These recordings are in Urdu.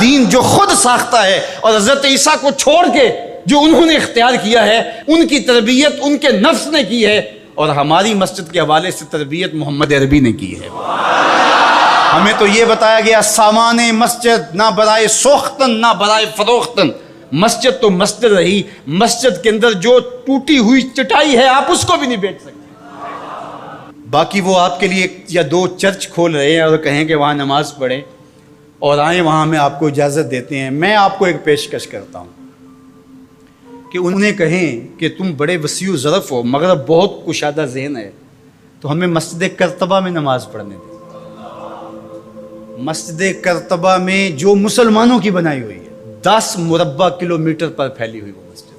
دین جو خود ساختہ ہے، اور حضرت عیسیٰ کو چھوڑ کے جو انہوں نے اختیار کیا ہے ان کی تربیت ان کے نفس نے کی ہے، اور ہماری مسجد کے حوالے سے تربیت محمد عربی نے کی ہے۔ ہمیں تو یہ بتایا گیا سامان مسجد نہ برائے سوختن نہ برائے فروختن، مسجد تو مسجد رہی، مسجد کے اندر جو ٹوٹی ہوئی چٹائی ہے آپ اس کو بھی نہیں بیچ سکتے۔ باقی وہ آپ کے لیے یا دو چرچ کھول رہے ہیں اور کہیں کہ وہاں نماز پڑھیں اور آئیں، وہاں میں آپ کو اجازت دیتے ہیں۔ میں آپ کو ایک پیشکش کرتا ہوں کہ انہیں کہیں کہ تم بڑے وسیع ظرف ہو مگر بہت کشادہ ذہن ہے، تو ہمیں مسجد کرتبہ میں نماز پڑھنے دیں۔ مسجد کرتبہ میں جو مسلمانوں کی بنائی ہوئی ہے، 10 مربع کلومیٹر پر پھیلی ہوئی وہ مسجد،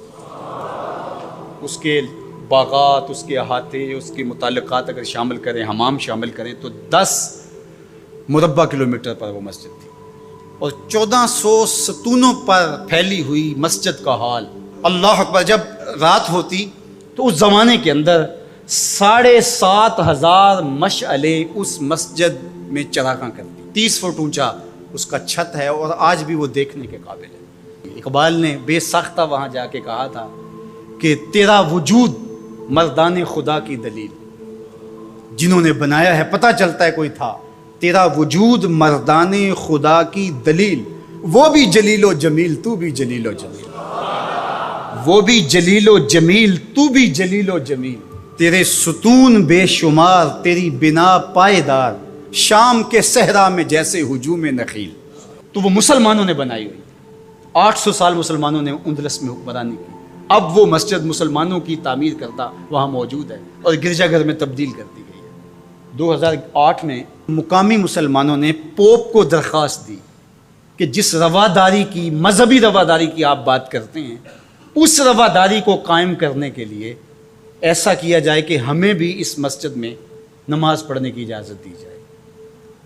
اس کے باغات، اس کے احاطے، اس کے متعلقات اگر شامل کریں، حمام شامل کریں تو 10 مربع کلومیٹر پر وہ مسجد تھی، اور 1400 ستونوں پر پھیلی ہوئی مسجد کا حال۔ اللہ اکبر، جب رات ہوتی تو اس زمانے کے اندر 7,500 مشعلیں اس مسجد میں چراغاں کرتی، 30 فٹ اونچا اس کا چھت ہے، اور آج بھی وہ دیکھنے کے قابل ہے۔ اقبال نے بے ساختہ وہاں جا کے کہا تھا کہ تیرا وجود مردان خدا کی دلیل، جنہوں نے بنایا ہے پتہ چلتا ہے کوئی تھا، تیرا وجود مردان خدا کی دلیل، وہ بھی جلیل و جمیل تو بھی جلیل و جمیل، وہ بھی جلیل و جمیل تو بھی جلیل و جمیل، تیرے ستون بے شمار تیری بنا پائیدار، شام کے صحرا میں جیسے ہجوم نخیل۔ تو وہ مسلمانوں نے بنائی ہوئی، 800 سال مسلمانوں نے اندلس میں حکمرانی کی، اب وہ مسجد مسلمانوں کی تعمیر کرتا وہاں موجود ہے اور گرجا گھر میں تبدیل کر دی گئی ہے۔ 2008 میں مقامی مسلمانوں نے پوپ کو درخواست دی کہ جس رواداری کی، مذہبی رواداری کی آپ بات کرتے ہیں، اس رواداری کو قائم کرنے کے لیے ایسا کیا جائے کہ ہمیں بھی اس مسجد میں نماز پڑھنے کی اجازت دی جائے۔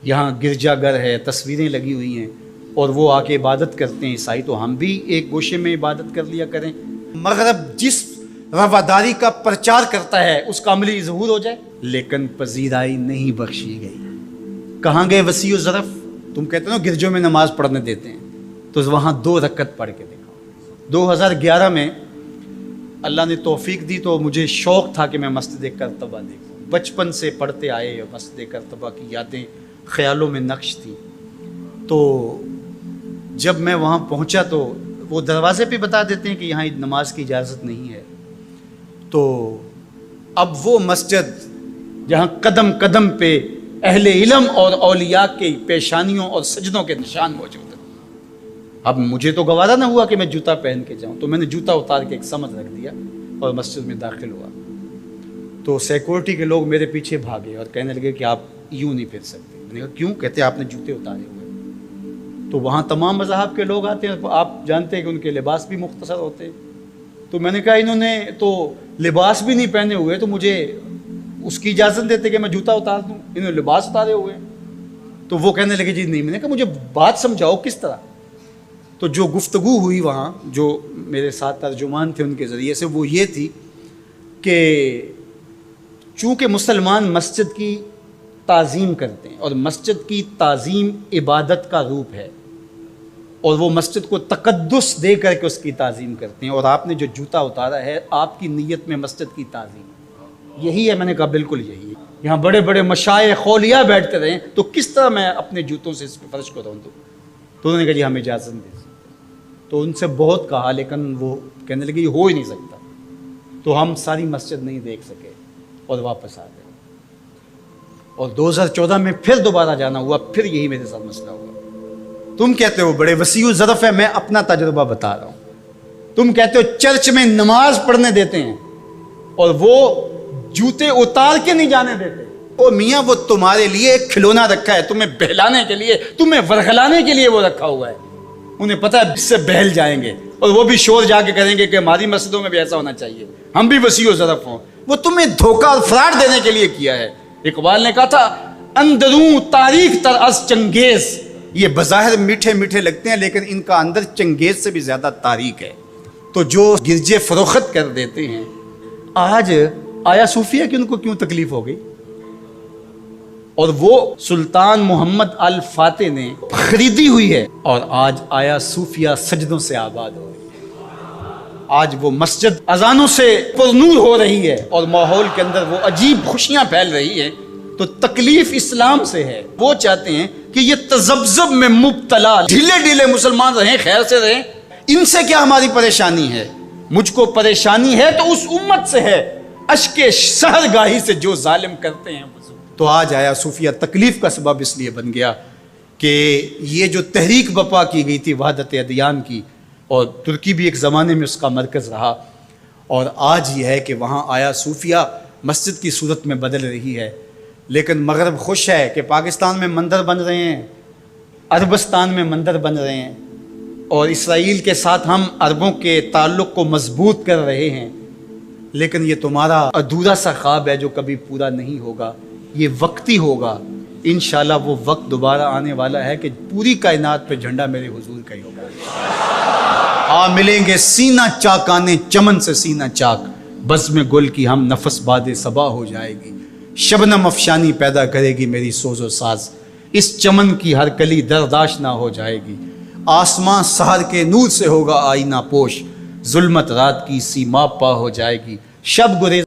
یہاں گرجا گھر ہے، تصویریں لگی ہوئی ہیں، اور وہ آ کے عبادت کرتے ہیں عیسائی، تو ہم بھی ایک گوشے میں عبادت کر لیا کریں۔ مغرب جس رواداری کا پرچار کرتا ہے اس کا عملی ظہور ہو جائے، لیکن پذیرائی نہیں بخشی گئی۔ کہاں گئے وسیع و ظرف؟ تم کہتے ہو گرجوں میں نماز پڑھنے دیتے ہیں، تو وہاں 2 رکعت پڑھ کے دیکھا۔ 2011 میں اللہ نے توفیق دی تو مجھے شوق تھا کہ میں مسجد کرتبہ دیکھوں، بچپن سے پڑھتے آئے، مسجد کرتبہ کی یادیں خیالوں میں نقش تھی۔ تو جب میں وہاں پہنچا تو وہ دروازے پہ بتا دیتے ہیں کہ یہاں نماز کی اجازت نہیں ہے، تو اب وہ مسجد جہاں قدم قدم پہ اہل علم اور اولیاء کی پیشانیوں اور سجدوں کے نشان موجود ہیں، اب مجھے تو گوارا نہ ہوا کہ میں جوتا پہن کے جاؤں، تو میں نے جوتا اتار کے ایک سمت رکھ دیا اور مسجد میں داخل ہوا۔ تو سیکورٹی کے لوگ میرے پیچھے بھاگے اور کہنے لگے کہ آپ یوں نہیں پھر سکتے۔ میں نے کہا کیوں؟ کہتے آپ نے جوتے اتارے ہوئے۔ تو وہاں تمام مذاہب کے لوگ آتے ہیں، آپ جانتے ہیں کہ ان کے لباس بھی مختصر ہوتے ہیں، تو میں نے کہا انہوں نے تو لباس بھی نہیں پہنے ہوئے، تو مجھے اس کی اجازت دیتے کہ میں جوتا اتار دوں؟ انہوں نے لباس اتارے ہوئے ہیں۔ تو وہ کہنے لگے جی نہیں۔ میں نے کہا مجھے بات سمجھاؤ کس طرح؟ تو جو گفتگو ہوئی وہاں، جو میرے ساتھ ترجمان تھے ان کے ذریعے سے، وہ یہ تھی کہ چونکہ مسلمان مسجد کی تعظیم کرتے ہیں اور مسجد کی تعظیم عبادت کا روپ ہے، اور وہ مسجد کو تقدس دے کر کے اس کی تعظیم کرتے ہیں، اور آپ نے جو جوتا اتارا ہے آپ کی نیت میں مسجد کی تعظیم یہی ہے۔ میں نے کہا بالکل یہی ہے، یہاں بڑے بڑے مشائخ اولیاء بیٹھتے رہیں تو کس طرح میں اپنے جوتوں سے اس پہ فرش کو رون دوں؟ تو انہوں نے کہا جی ہمیں اجازت دے۔ تو ان سے بہت کہا، لیکن وہ کہنے لگے یہ ہو ہی نہیں سکتا، تو ہم ساری مسجد نہیں دیکھ سکے اور واپس آ گئے۔ اور 2014 میں پھر دوبارہ جانا ہوا، پھر یہی میرے ساتھ مسئلہ ہوا۔ تم کہتے ہو بڑے وسیع و ظرف ہے، میں اپنا تجربہ بتا رہا ہوں۔ تم کہتے ہو چرچ میں نماز پڑھنے دیتے ہیں اور وہ جوتے اتار کے نہیں جانے دیتے۔ او میاں، وہ تمہارے لیے ایک کھلونا رکھا ہے، تمہیں بہلانے کے لیے، تمہیں ورغلانے کے لیے وہ رکھا ہوا ہے۔ انہیں پتہ ہے اس سے بہل جائیں گے، اور وہ بھی شور جا کے کریں گے کہ ہماری مسجدوں میں بھی ایسا ہونا چاہیے، ہم بھی وسیع و ظرف ہوں۔ وہ تمہیں دھوکہ اور فراڈ دینے کے لیے کیا ہے۔ اقبال نے کہا تھا اندروں تاریخ تر از چنگیز، یہ بظاہر میٹھے میٹھے لگتے ہیں لیکن ان کا اندر چنگیز سے بھی زیادہ تاریخ ہے۔ تو جو گرجے فروخت کر دیتے ہیں، آج آیا صوفیہ کہ ان کو کیوں تکلیف ہو گئی؟ اور وہ سلطان محمد الفاتح نے خریدی ہوئی ہے، اور آج آیا صوفیہ سجدوں سے آباد ہو رہی ہے۔ آج وہ مسجد اذانوں سے پرنور ہو رہی ہے اور ماحول کے اندر وہ عجیب خوشیاں پھیل رہی ہیں۔ تو تکلیف اسلام سے ہے، وہ چاہتے ہیں کہ یہ تذبذب میں مبتلا ڈھیلے ڈھیلے مسلمان رہیں، خیر سے رہیں، ان سے کیا ہماری پریشانی ہے؟ مجھ کو پریشانی ہے تو اس امت سے ہے، اشک سحرگاہی سے جو ظالم کرتے ہیں۔ تو آج آیا صوفیہ تکلیف کا سبب اس لیے بن گیا کہ یہ جو تحریک بپا کی گئی تھی وحدت ادیان کی، اور ترکی بھی ایک زمانے میں اس کا مرکز رہا، اور آج یہ ہے کہ وہاں آیا صوفیہ مسجد کی صورت میں بدل رہی ہے۔ لیکن مغرب خوش ہے کہ پاکستان میں مندر بن رہے ہیں، عربستان میں مندر بن رہے ہیں، اور اسرائیل کے ساتھ ہم عربوں کے تعلق کو مضبوط کر رہے ہیں، لیکن یہ تمہارا ادھورا سا خواب ہے جو کبھی پورا نہیں ہوگا، یہ وقتی ہوگا۔ انشاءاللہ وہ وقت دوبارہ آنے والا ہے کہ پوری کائنات پہ جھنڈا میرے حضور کا ہی ہوگا۔ ملیں گے سینہ چاکانے چمن سے سینہ چاک، بزم گل کی ہم نفس باد صبا ہو جائے گی، شبنم افشانی پیدا کرے گی میری سوز و ساز، اس چمن کی ہر کلی درداش نہ ہو جائے گی، آسمان سحر کے نور سے ہوگا آئینہ پوش، ظلمت رات کی سیما پا ہو جائے گی، شب گریز